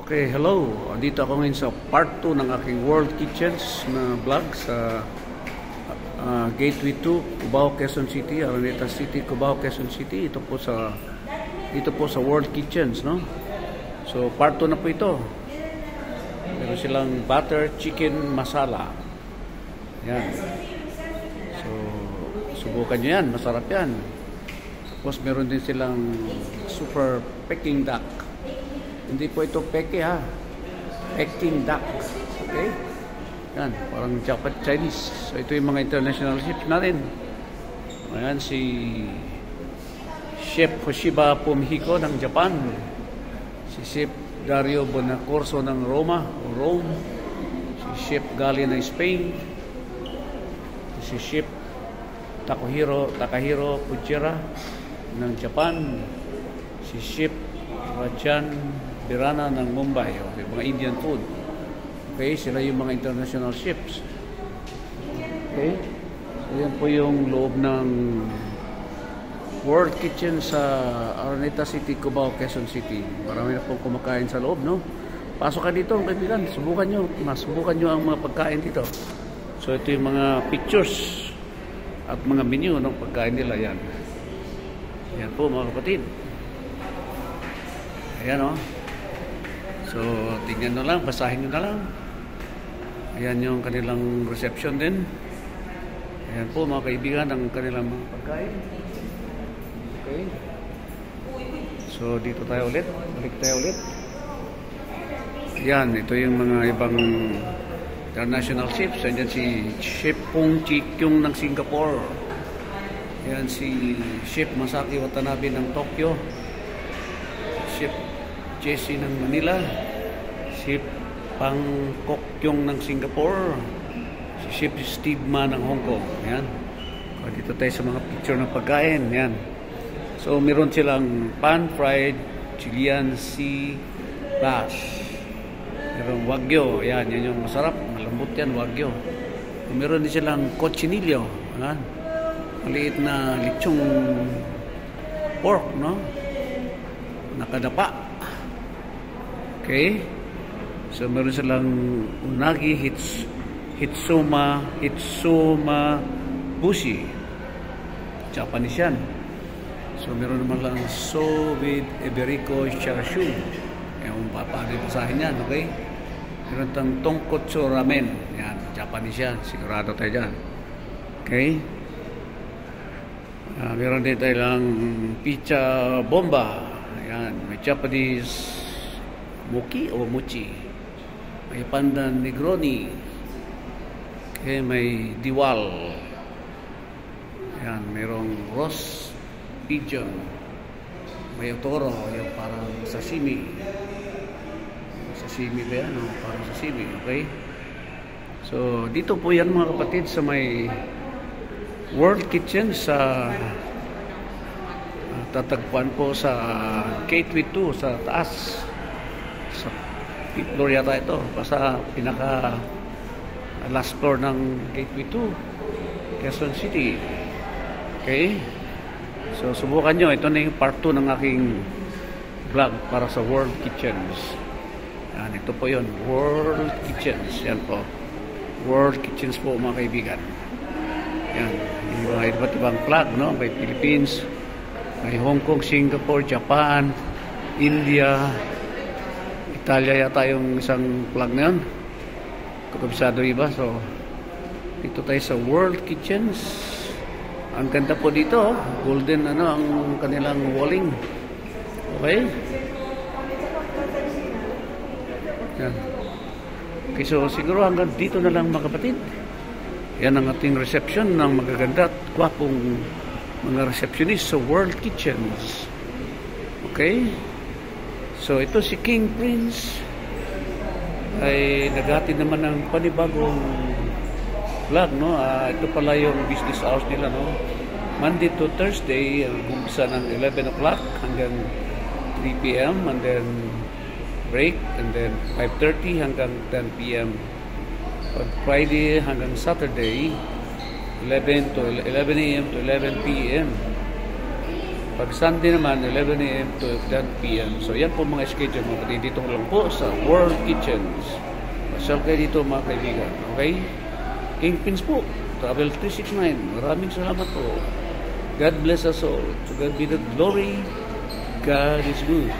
Okay, hello. Dito ako ngayon sa part 2 ng aking World Kitchens na vlog sa Gateway 2, Cubao, Quezon City, Araneta City, Cubao, Quezon City. Dito po sa World Kitchens, no? So, part 2 na po ito. Meron silang butter chicken masala. Yan. So, subukan nyo yan. Masarap yan. Tapos, meron din silang super Peking duck. Hindi po ito peke ha. Peking duck. Okay? Yan. Parang Japanese, Chinese. So, ito yung mga international chefs natin. Ayan, si Chef Hoshiba Pumhiko ng Japan. Si Chef Dario Bonacorso ng Rome. Si Chef Gali ng Spain. Si Chef Takahiro Fujira ng Japan. Si Chef Rajan Birana ng Mumbai, okay, mga Indian food. Okay, sila yung mga international chefs. Okay, so yan po yung loob ng World Kitchen sa Araneta City, Cubao, Quezon City. Marami na pong kumakain sa loob, no? Pasok ka dito, kaibigan. Subukan nyo ang mga pagkain dito. So ito yung mga pictures at mga menu ng pagkain nila. Yan. Yan po mga kapatid. Ayan o. So, tingnan nyo lang, basahin nyo na lang. Ayan yung kanilang reception din. Ayan po mga kaibigan ang kanilang mga pagkain. Okay. So, dito tayo ulit. Balik tayo ulit. Ayan, ito yung mga ibang international chefs. Ayan si Chef Pong Chi Kyung ng Singapore. Ayan si Chef Masaki Watanabe ng Tokyo. Chef Jesse ng Manila, Chef Pang Kok Kyung ng Singapore, si Chef Steve Ma ng Hong Kong. Ayan. So, dito tayo sa mga picture ng pagkain. Ayan. So, meron silang pan-fried Chilean sea bass. Meron wagyu. Ayan, yan yung masarap. Malambot yan, wagyu. So, meron din silang cochinillo. Ayan. Maliit na lechong pork, no? Nakadapa. Okay. So, meron silang unagi hitsuma bushi. Japanese yan. So, meron naman lang so with Iberico char siu. Yung paano basahin yan, okay? Meron tang tonkotsu ramen. Yan, Japanese yan. Sigurado tayo dyan. Okay. Meron din tayo lang pizza bomba. Ayan, may Japanese Mochi o Mochi. May Pandan Negroni. Okay, may Diwal. Ayan, mayroong roast pigeon. May otoro, yung parang sashimi. Sashimi ba yan? O, parang sashimi, okay? So, dito po yan mga kapatid sa may World Kitchen sa tatagpuan po sa Gateway 2 sa taas. Sa floor yata ito. Sa pinaka last floor ng Gateway 2 Quezon City. Okay? So, subukan nyo. Ito na yung part 2 ng aking vlog para sa World Kitchens. Yan, ito po yun. World Kitchens. Yan po. World Kitchens po mga kaibigan. Yan. Yung mga iba't ibang flag, no? May Philippines, may Hong Kong, Singapore, Japan, India, Italia yata yung isang flag na yun. Kakabisado iba. So, dito tayo sa World Kitchens. Ang ganda po dito. Golden ang kanilang walling. Okay? Yan. Okay, so siguro hanggang dito na lang mga kapatid. Yan ang ating reception ng magaganda at gwapong mga receptionist sa World Kitchens. Okay? So, ito si King Prince ay naghatid naman ng panibagong vlog, no? Ito pala yung business hours nila, no? Monday to Thursday, umpisa ng 11 o'clock hanggang 3 p.m. and then break and then 5:30 hanggang 10 p.m. Pag Friday hanggang Saturday, 11 a.m. to 11 p.m. Pag Sunday naman, 11 a.m. to 10 p.m. So yan po mga schedule mga kapatid. Dito lang po sa World Kitchens. Pasyal kayo dito mga kaibigan. Okay? Kingpins po. Travel 369. Maraming salamat po. God bless us all. To God be the glory. God is good.